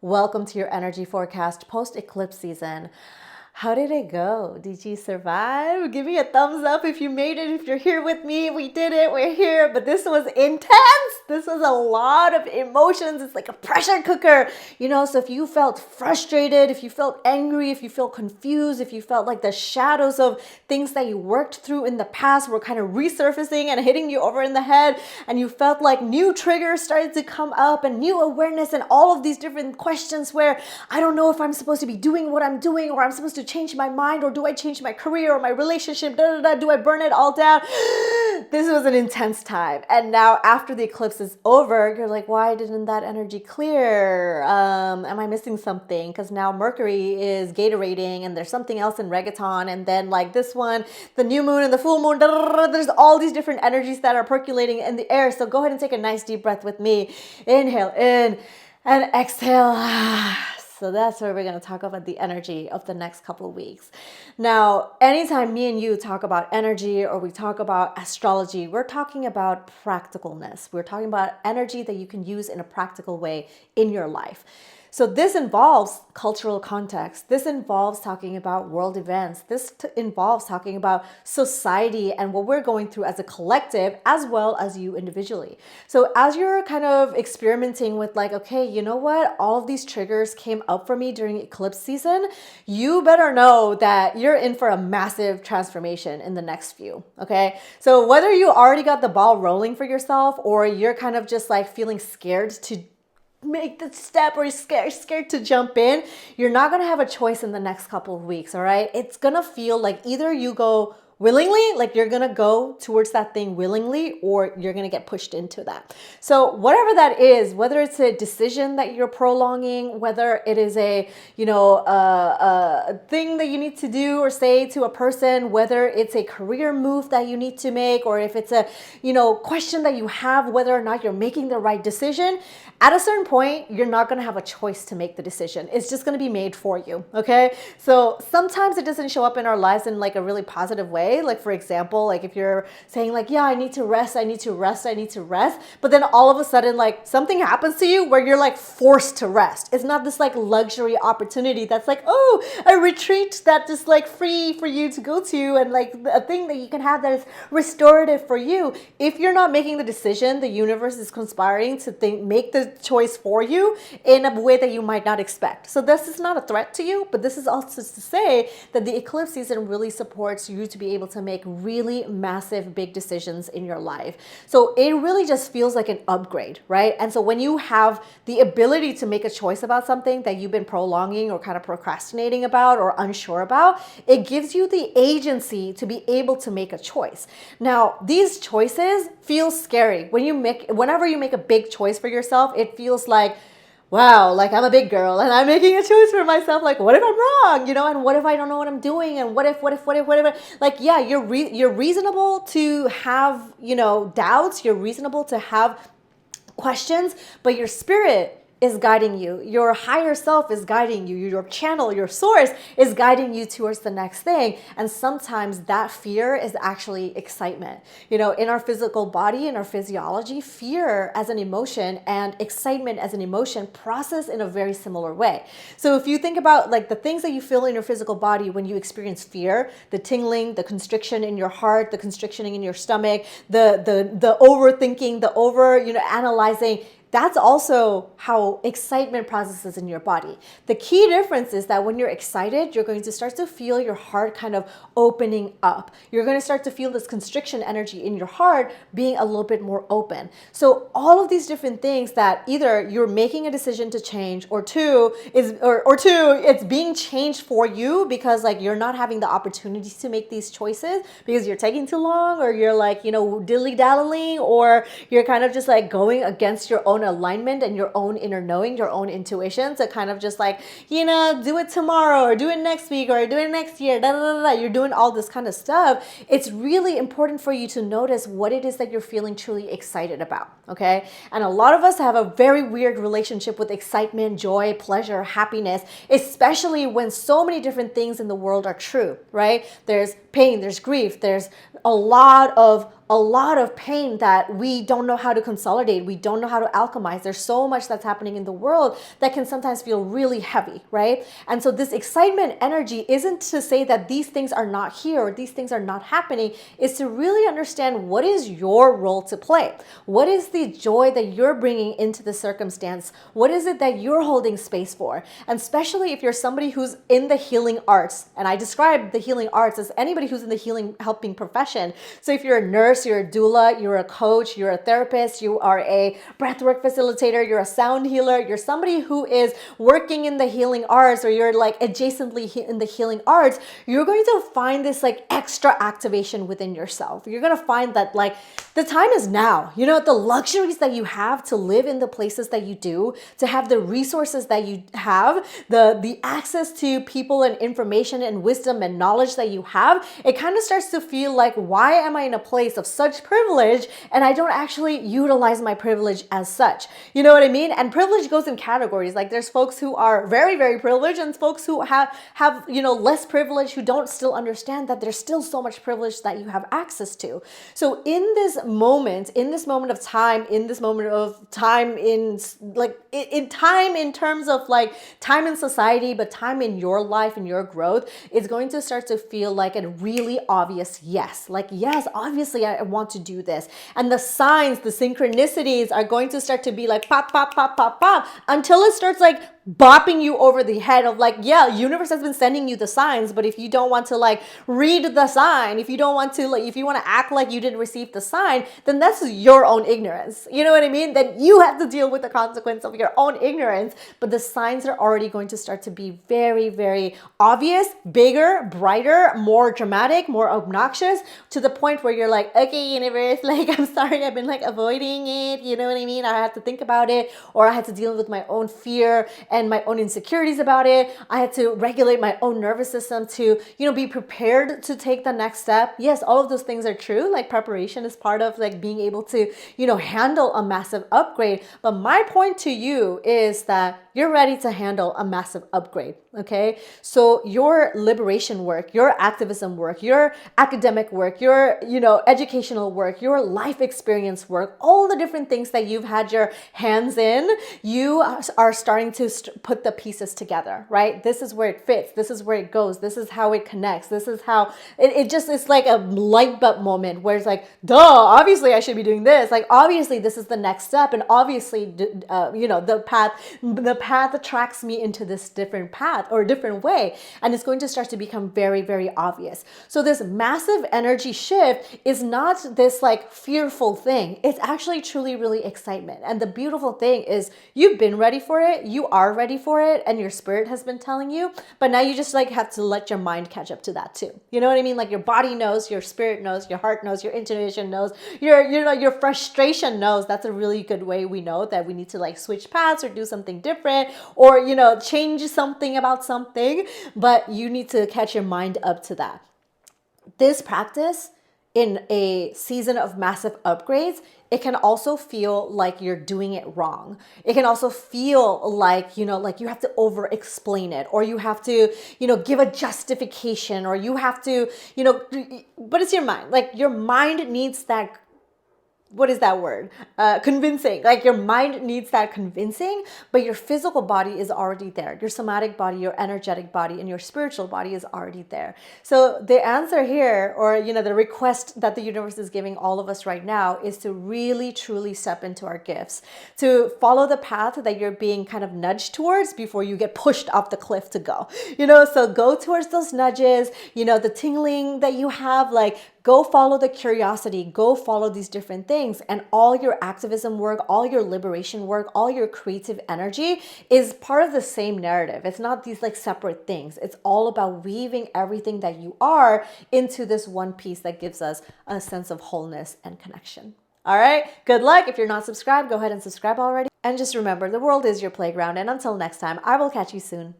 Welcome to your energy forecast post-eclipse season. How did it go? Did you survive? Give me a thumbs up if you made it. If you're here with me, we did it. We're here. But this was intense. This was a lot of emotions. It's like a pressure cooker, so if you felt frustrated, if you felt angry, if you felt confused, if you felt like the shadows of things that you worked through in the past were kind of resurfacing and hitting you over in the head, and you felt like new triggers started to come up and new awareness and all of these different questions where I don't know if I'm supposed to be doing what I'm doing, or I'm supposed to change my mind, or do I change my career or my relationship? Do I burn it all down? This was an intense time. And now after the eclipse is over, you're like, why didn't that energy clear? Am I missing something? Because now Mercury is Gatorating and there's something else in reggaeton. And then like this one, the new moon and the full moon, there's all these different energies that are percolating in the air. So go ahead and take a nice deep breath with me. Inhale in and exhale. So that's where we're going to talk about the energy of the next couple of weeks. Now, anytime me and you talk about energy or we talk about astrology, we're talking about practicalness. We're talking about energy that you can use in a practical way in your life. So this involves cultural context. This involves talking about world events. This involves talking about society and what we're going through as a collective, as well as you individually. So as you're kind of experimenting with like, okay, you know what? All of these triggers came up for me during eclipse season. You better know that you're in for a massive transformation in the next few, okay? So whether you already got the ball rolling for yourself or you're kind of just like feeling scared to make the step or scared to jump in, you're not going to have a choice in the next couple of weeks, all right? It's going to feel like either you go willingly, like you're going to go towards that thing willingly, or you're going to get pushed into that. So whatever that is, whether it's a decision that you're prolonging, whether it is a thing that you need to do or say to a person, whether it's a career move that you need to make, or if it's a question that you have whether or not you're making the right decision, at a certain point you're not going to have a choice to make the decision. It's just going to be made for you. Okay, so sometimes it doesn't show up in our lives in like a really positive way. Like for example, like if you're saying like, yeah, I need to rest, but then all of a sudden like something happens to you where you're like forced to rest. It's not this like luxury opportunity that's like, oh, a retreat that is like free for you to go to and like a thing that you can have that is restorative for you. If you're not making the decision, the universe is conspiring to make the choice for you in a way that you might not expect. So this is not a threat to you, but this is also to say that the eclipse season really supports you to be able to make really massive, big decisions in your life. So it really just feels like an upgrade, right? And so when you have the ability to make a choice about something that you've been prolonging or kind of procrastinating about or unsure about, it gives you the agency to be able to make a choice. Now, these choices feel scary. Whenever you make a big choice for yourself, it feels like, wow, like I'm a big girl and I'm making a choice for myself. Like, what if I'm wrong? And what if I don't know what I'm doing? And what if, like, yeah, you're reasonable to have, doubts. You're reasonable to have questions, but your spirit is guiding you. Your higher self is guiding you. Your channel, your source is guiding you towards the next thing. And sometimes that fear is actually excitement. In our physical body, in our physiology, fear as an emotion and excitement as an emotion process in a very similar way. So if you think about like the things that you feel in your physical body when you experience fear, the tingling, the constriction in your heart, the constrictioning in your stomach, the overthinking, the analyzing, that's also how excitement processes in your body. The key difference is that when you're excited, you're going to start to feel your heart kind of opening up. You're going to start to feel this constriction energy in your heart being a little bit more open. So all of these different things that either you're making a decision to change, or two, it's being changed for you because like you're not having the opportunity to make these choices because you're taking too long, or you're like, dilly-dallying, or you're kind of just like going against your own alignment and your own inner knowing, your own intuition, to kind of just like, do it tomorrow or do it next week or do it next year, You're doing all this kind of stuff. It's really important for you to notice what it is that you're feeling truly excited about, okay? And a lot of us have a very weird relationship with excitement, joy, pleasure, happiness, especially when so many different things in the world are true, right? There's pain, there's grief, there's a lot of pain that we don't know how to consolidate. We don't know how to alchemize. There's so much that's happening in the world that can sometimes feel really heavy, right? And so this excitement energy isn't to say that these things are not here or these things are not happening. It's to really understand what is your role to play. What is the joy that you're bringing into the circumstance? What is it that you're holding space for? And especially if you're somebody who's in the healing arts, and I describe the healing arts as anybody who's in the healing helping profession. So if you're a nurse, you're a doula, you're a coach, you're a therapist, you are a breathwork facilitator, you're a sound healer, you're somebody who is working in the healing arts, or you're like adjacently in the healing arts, you're going to find this like extra activation within yourself. You're going to find that like the time is now. You know, the luxuries that you have to live in the places that you do, to have the resources that you have, the access to people and information and wisdom and knowledge that you have, it kind of starts to feel like, why am I in a place of such privilege and I don't actually utilize my privilege as such? You know what I mean? And privilege goes in categories. Like there's folks who are very, very privileged and folks who have less privilege, who don't still understand that there's still so much privilege that you have access to. So in this moment of time, in time in terms of like time in society, but time in your life and your growth, it's going to start to feel like a really obvious yes. Like, yes, obviously I want to do this. And the signs, the synchronicities are going to start to be like pop, pop, pop, pop, pop, until it starts like bopping you over the head of like, yeah, universe has been sending you the signs, but if you don't want to like read the sign, if you don't want to like, if you want to act like you didn't receive the sign, then that's your own ignorance. You know what I mean? Then you have to deal with the consequence of your own ignorance. But the signs are already going to start to be very, very obvious, bigger, brighter, more dramatic, more obnoxious, to the point where you're like, okay, universe, like, I'm sorry, I've been like avoiding it. You know what I mean? I had to think about it, or I had to deal with my own fear and my own insecurities about it. I had to regulate my own nervous system to, be prepared to take the next step. Yes, all of those things are true. Like preparation is part of like being able to, handle a massive upgrade. But my point to you is that you're ready to handle a massive upgrade. Okay. So your liberation work, your activism work, your academic work, your, educational work, your life experience work, all the different things that you've had your hands in, you are starting to put the pieces together, right? This is where it fits. This is where it goes. This is how it connects. This is how it just is like a light bulb moment where it's like, duh, obviously I should be doing this. Like, obviously this is the next step. And obviously, the path attracts me into this different path or a different way. And it's going to start to become very, very obvious. So this massive energy shift is not this like fearful thing. It's actually truly, really excitement. And the beautiful thing is you've been ready for it. You are ready for it. And your spirit has been telling you, but now you just like have to let your mind catch up to that too. You know what I mean? Like your body knows, your spirit knows, your heart knows, your intuition knows, your frustration knows. That's a really good way we know that we need to like switch paths or do something different or, change something about something, but you need to catch your mind up to that. This practice in a season of massive upgrades, it can also feel like you're doing it wrong. It can also feel like, like you have to over explain it, or you have to, give a justification, or you have to, but it's your mind. Like your mind needs that. What is that word? Convincing. Like your mind needs that convincing, but your physical body is already there. Your somatic body, your energetic body, and your spiritual body is already there. So the answer here, or, the request that the universe is giving all of us right now is to really, truly step into our gifts, to follow the path that you're being kind of nudged towards before you get pushed off the cliff to go, so go towards those nudges, the tingling that you have, like, go follow the curiosity, go follow these different things. And all your activism work, all your liberation work, all your creative energy is part of the same narrative. It's not these like separate things. It's all about weaving everything that you are into this one piece that gives us a sense of wholeness and connection. All right, good luck. If you're not subscribed, go ahead and subscribe already. And just remember, the world is your playground. And until next time, I will catch you soon.